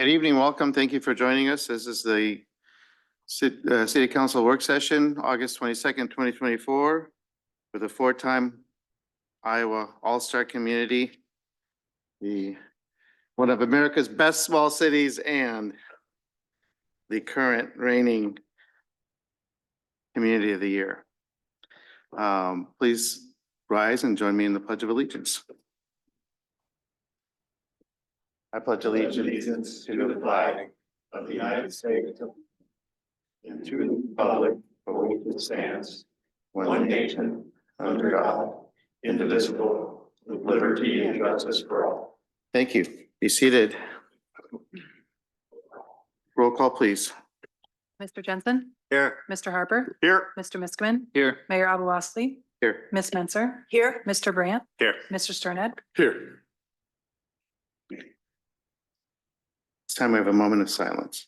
Good evening, welcome. Thank you for joining us. This is the City Council work session, August 22nd, 2024, with a four-time Iowa All-Star community, one of America's best small cities and the current reigning Community of the Year. Please rise and join me in the Pledge of Allegiance. I pledge allegiance to the flag of the United States and to the republic for which it stands, one nation, under God, indivisible, with liberty and justice for all. Thank you. Be seated. Roll call, please. Mr. Jensen? Here. Mr. Harper? Here. Mr. Miskman? Here. Mayor Abu-Wasley? Here. Ms. Menser? Here. Mr. Brandt? Here. Mr. Sterned? Here. This time we have a moment of silence.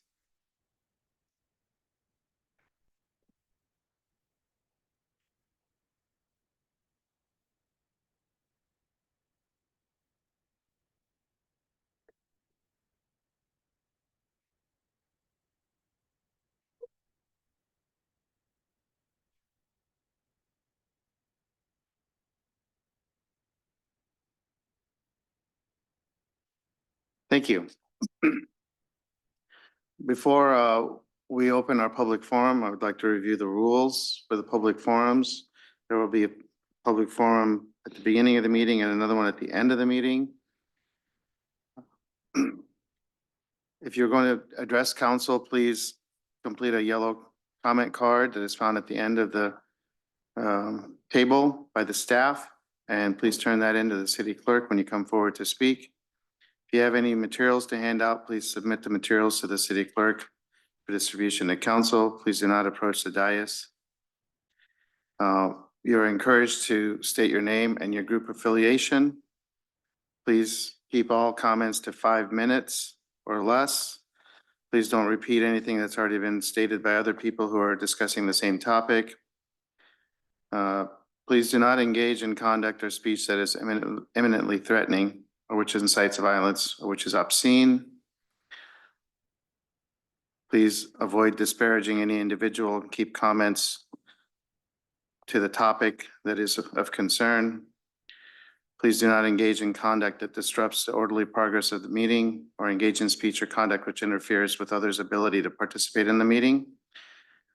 Thank you. Before we open our public forum, I would like to review the rules for the public forums. There will be a public forum at the beginning of the meeting and another one at the end of the meeting. If you're going to address council, please complete a yellow comment card that is found at the end of the table by the staff, and please turn that into the city clerk when you come forward to speak. If you have any materials to hand out, please submit the materials to the city clerk for distribution to council. Please do not approach the dais. You're encouraged to state your name and your group affiliation. Please keep all comments to 5 minutes or less. Please don't repeat anything that's already been stated by other people who are discussing the same topic. Please do not engage in conduct or speech that is imminently threatening, or which incites violence, or which is obscene. Please avoid disparaging any individual and keep comments to the topic that is of concern. Please do not engage in conduct that disrupts the orderly progress of the meeting or engage in speech or conduct which interferes with others' ability to participate in the meeting.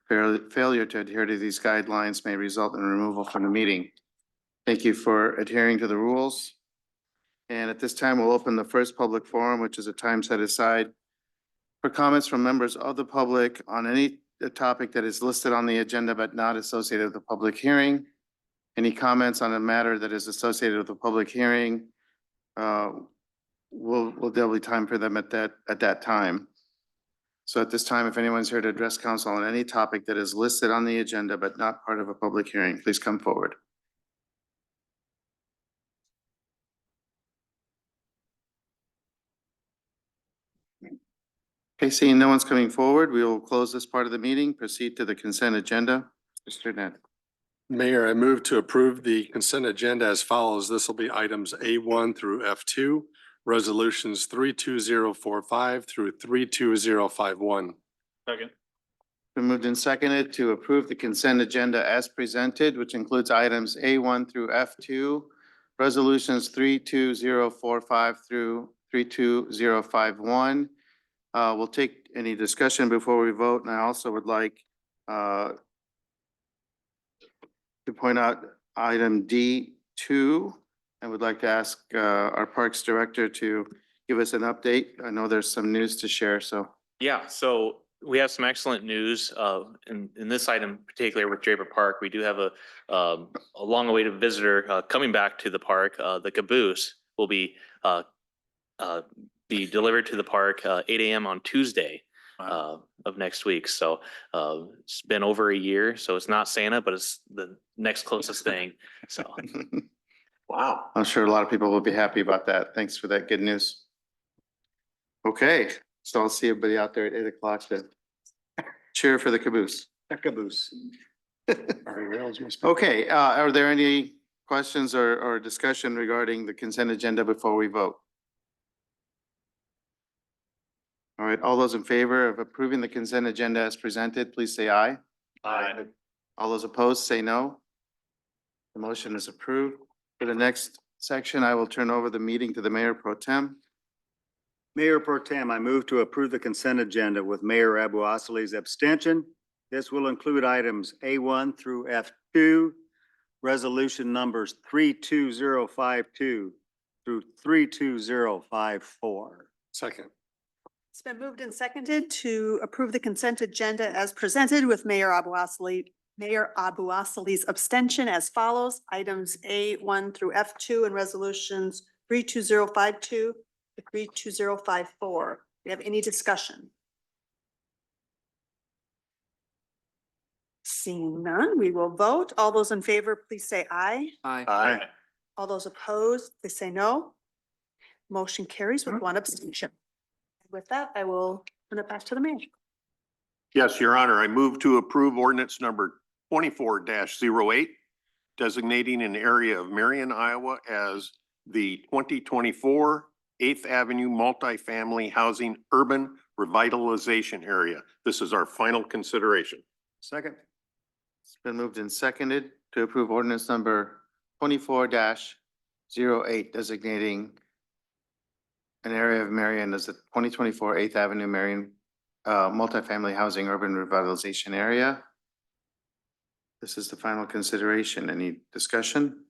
Failure to adhere to these guidelines may result in removal from the meeting. Thank you for adhering to the rules. And at this time, we'll open the first public forum, which is a time set aside for comments from members of the public on any topic that is listed on the agenda but not associated with the public hearing. Any comments on a matter that is associated with the public hearing, there'll be time for them at that time. So at this time, if anyone's here to address council on any topic that is listed on the agenda but not part of a public hearing, please come forward. Okay, seeing no one's coming forward, we will close this part of the meeting, proceed to the consent agenda. Mr. Ned. Mayor, I move to approve the consent agenda as follows. This will be items A1 through F2, resolutions 32045 through 32051. Second. Been moved and seconded to approve the consent agenda as presented, which includes items A1 through F2, resolutions 32045 through 32051. We'll take any discussion before we vote, and I also would like to point out item D2. I would like to ask our Parks Director to give us an update. I know there's some news to share, so. Yeah, so we have some excellent news in this item, in particular with Draper Park. We do have a long-awaited visitor coming back to the park. The caboose will be delivered to the park 8 a.m. on Tuesday. Wow. Of next week. So it's been over a year, so it's not Santa, but it's the next closest thing. So Wow. I'm sure a lot of people will be happy about that. Thanks for that good news. Okay, so I'll see everybody out there at 8 o'clock to cheer for the caboose. The caboose. Okay, are there any questions or discussion regarding the consent agenda before we vote? All right, all those in favor of approving the consent agenda as presented, please say aye. Aye. All those opposed, say no. The motion is approved. For the next section, I will turn over the meeting to the Mayor Pro Tem. Mayor Pro Tem, I move to approve the consent agenda with Mayor Abu Asali's abstention. This will include items A1 through F2, resolution numbers 32052 through 32054. Second. It's been moved and seconded to approve the consent agenda as presented with Mayor Abu Asali's abstention as follows. Items A1 through F2 and resolutions 32052 to 32054. Do you have any discussion? Seeing none, we will vote. All those in favor, please say aye. Aye. All those opposed, please say no. Motion carries with one abstention. With that, I will turn it back to the mayor. Yes, Your Honor, I move to approve ordinance number 24-08, designating an area of Marion, Iowa as the 2024 8th Avenue Multifamily Housing Urban Revitalization Area. This is our final consideration. Second. It's been moved and seconded to approve ordinance number 24-08, designating an area of Marion as the 2024 8th Avenue Marion multifamily housing urban revitalization area. This is the final consideration. Any discussion?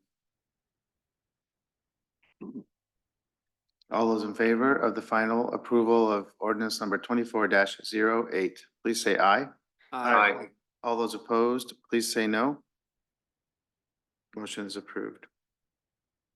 All those in favor of the final approval of ordinance number 24-08, please say aye. Aye. All those opposed, please say no. Motion is approved.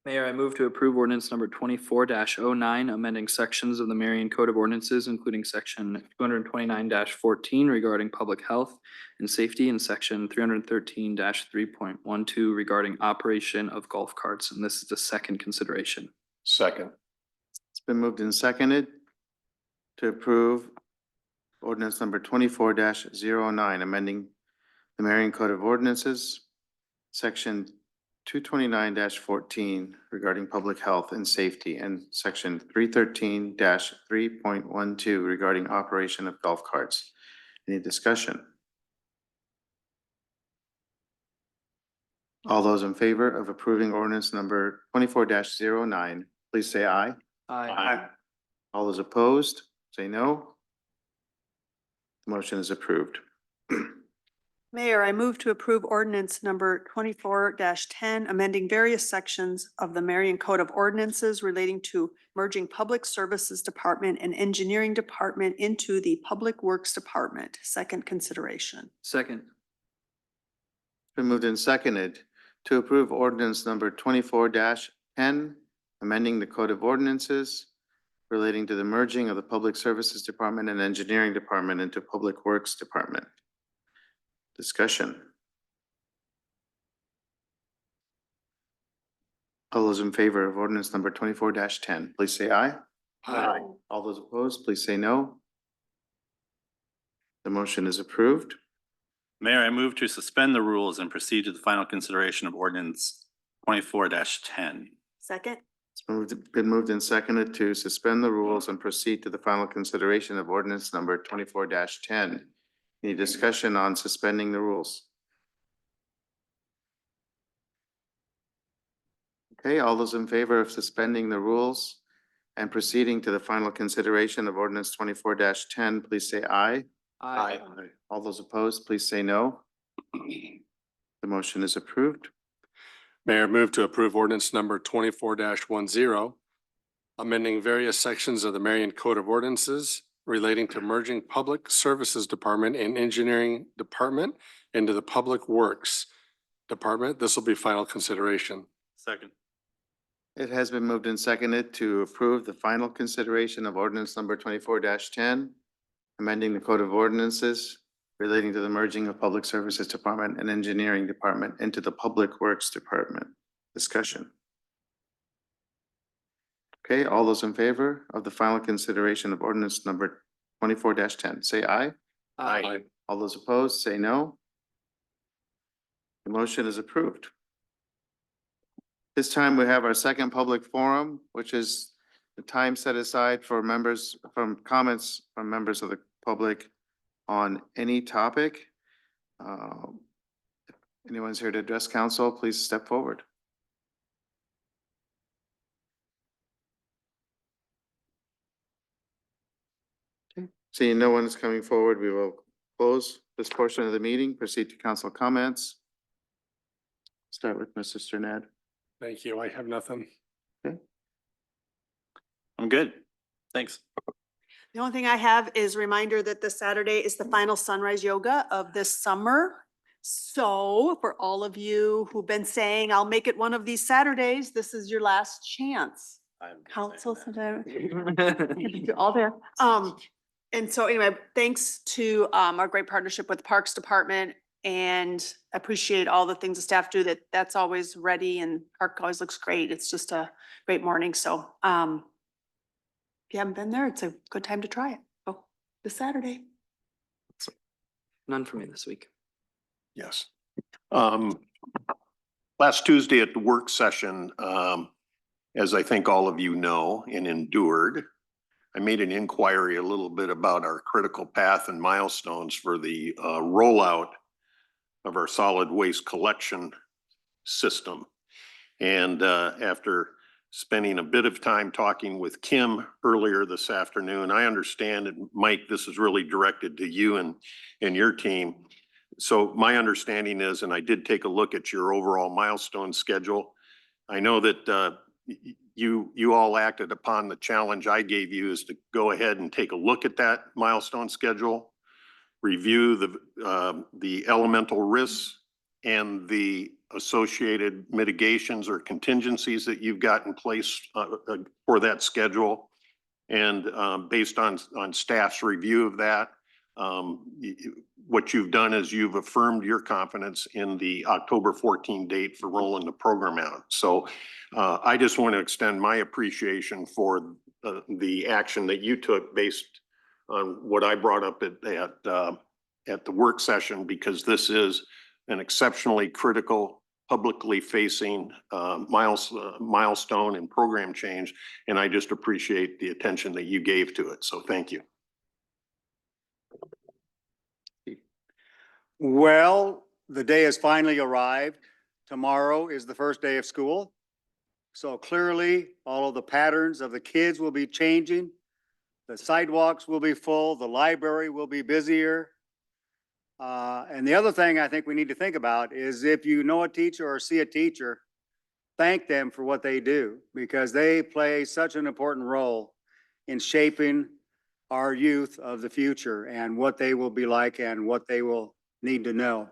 Mayor, I move to approve ordinance number 24-09, amending sections of the Marion Code of Ordinances, including section 229-14 regarding public health and safety and section 313-3.12 regarding operation of golf carts. And this is the second consideration. Second. It's been moved and seconded to approve ordinance number 24-09, amending the Marion Code of Ordinances, section 229-14 regarding public health and safety, and section 313-3.12 regarding operation of golf carts. Any discussion? All those in favor of approving ordinance number 24-09, please say aye. Aye. All those opposed, say no. The motion is approved. Mayor, I move to approve ordinance number 24-10, amending various sections of the Marion Code of Ordinances relating to merging Public Services Department and Engineering Department into the Public Works Department. Second consideration. Second. Been moved and seconded to approve ordinance number 24-10, amending the Code of Ordinances relating to the merging of the Public Services Department and Engineering Department into Public Works Department. Discussion. All those in favor of ordinance number 24-10, please say aye. Aye. All those opposed, please say no. The motion is approved. Mayor, I move to suspend the rules and proceed to the final consideration of ordinance 24-10. Second. It's been moved and seconded to suspend the rules and proceed to the final consideration of ordinance number 24-10. Any discussion on suspending the rules? Okay, all those in favor of suspending the rules and proceeding to the final consideration of ordinance 24-10, please say aye. Aye. All those opposed, please say no. The motion is approved. Mayor, move to approve ordinance number 24-10, amending various sections of the Marion Code of Ordinances relating to merging Public Services Department and Engineering Department into the Public Works Department. This will be final consideration. Second. It has been moved and seconded to approve the final consideration of ordinance number 24-10, amending the Code of Ordinances relating to the merging of Public Services Department and Engineering Department into the Public Works Department. Discussion. Okay, all those in favor of the final consideration of ordinance number 24-10, say aye. Aye. All those opposed, say no. The motion is approved. This time we have our second public forum, which is the time set aside for members, from comments from members of the public on any topic. If anyone's here to address council, please step forward. Okay. Seeing no one is coming forward, we will close this portion of the meeting, proceed to council comments. Start with Mr. Sternad. Thank you. I have nothing. I'm good. Thanks. The only thing I have is a reminder that this Saturday is the final sunrise yoga of this summer. So for all of you who've been saying, I'll make it one of these Saturdays, this is your last chance. Council sometime. You're all there. And so anyway, thanks to our great partnership with the Parks Department, and appreciate all the things the staff do, that's always ready, and park always looks great. It's just a great morning. So if you haven't been there, it's a good time to try it. Oh, this Saturday. None for me this week. Yes. Last Tuesday at the work session, as I think all of you know and endured, I made an inquiry a little bit about our critical path and milestones for the rollout of our solid waste collection system. And after spending a bit of time talking with Kim earlier this afternoon, I understand, and Mike, this is really directed to you and your team. So my understanding is, and I did take a look at your overall milestone schedule. I know that you all acted upon the challenge I gave you, is to go ahead and take a look at that milestone schedule, review the elemental risks and the associated mitigations or contingencies that you've got in place for that schedule. And based on staff's review of that, what you've done is you've affirmed your confidence in the October 14 date for rolling the program out. So I just want to extend my appreciation for the action that you took based on what I brought up at the work session, because this is an exceptionally critical, publicly facing milestone and program change. And I just appreciate the attention that you gave to it. So thank you. Well, the day has finally arrived. Tomorrow is the first day of school. So clearly, all of the patterns of the kids will be changing. The sidewalks will be full, the library will be busier. And the other thing I think we need to think about is, if you know a teacher or see a teacher, thank them for what they do, because they play such an important role in shaping our youth of the future and what they will be like and what they will need to know.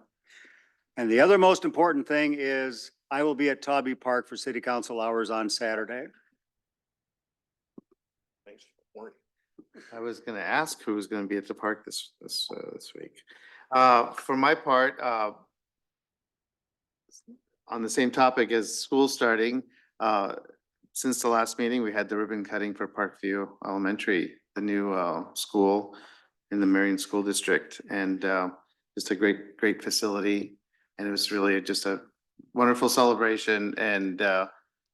And the other most important thing is, I will be at Tawby Park for city council hours on Saturday. Thanks for warning. I was going to ask who was going to be at the park this week. For my part, on the same topic as school starting, since the last meeting, we had the ribbon cutting for Parkview Elementary, the new school in the Marion School District, and just a great facility. And it was really just a wonderful celebration, and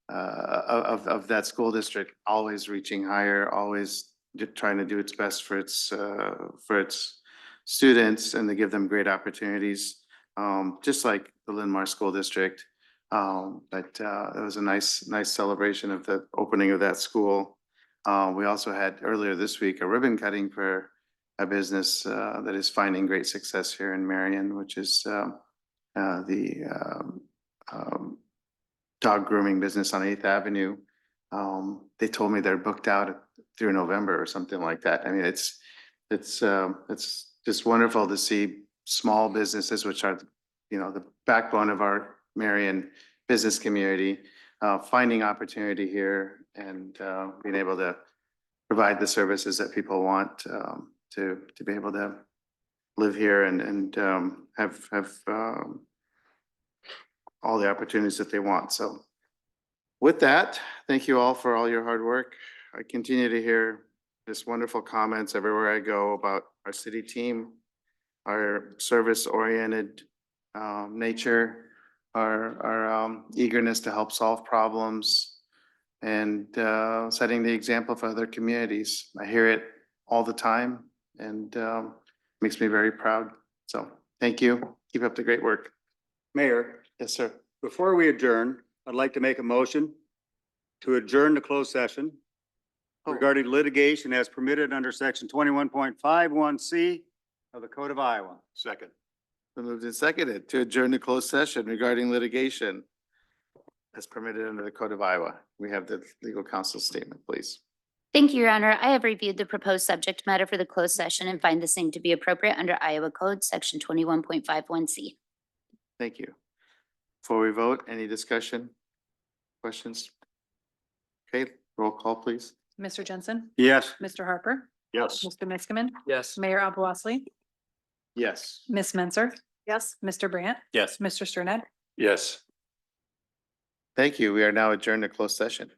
of that school district always reaching higher, always trying to do its best for its students and to give them great opportunities, just like the Linn-Mar School District. But it was a nice celebration of the opening of that school. We also had earlier this week a ribbon cutting for a business that is finding great success here in Marion, which is the dog grooming business on 8th Avenue. They told me they're booked out through November or something like that. I mean, it's just wonderful to see small businesses, which are, the backbone of our Marion business community, finding opportunity here and being able to provide the services that people want to be able to live here and have all the opportunities that they want. So with that, thank you all for all your hard work. I continue to hear just wonderful comments everywhere I go about our city team, our service-oriented nature, our eagerness to help solve problems, and setting the example for other communities. I hear it all the time and makes me very proud. So thank you. Keep up the great work. Mayor, Yes, sir. before we adjourn, I'd like to make a motion to adjourn the closed session regarding litigation as permitted under section 21.51C of the Code of Iowa. Second. Been moved and seconded to adjourn the closed session regarding litigation as permitted under the Code of Iowa. We have the legal counsel statement, please. Thank you, Your Honor. I have reviewed the proposed subject matter for the closed session and find the same to be appropriate under Iowa Code, section 21.51C. Thank you. Before we vote, any discussion? Questions? Okay, roll call, please. Mr. Jensen, Yes. Mr. Harper, Yes. Mr. Miskman, Yes. Mayor Abu Yes. Ms. Menzer, Yes. Mr. Brandt, Yes. Mr. Sterned. Yes. Thank you. We are now adjourned to closed session.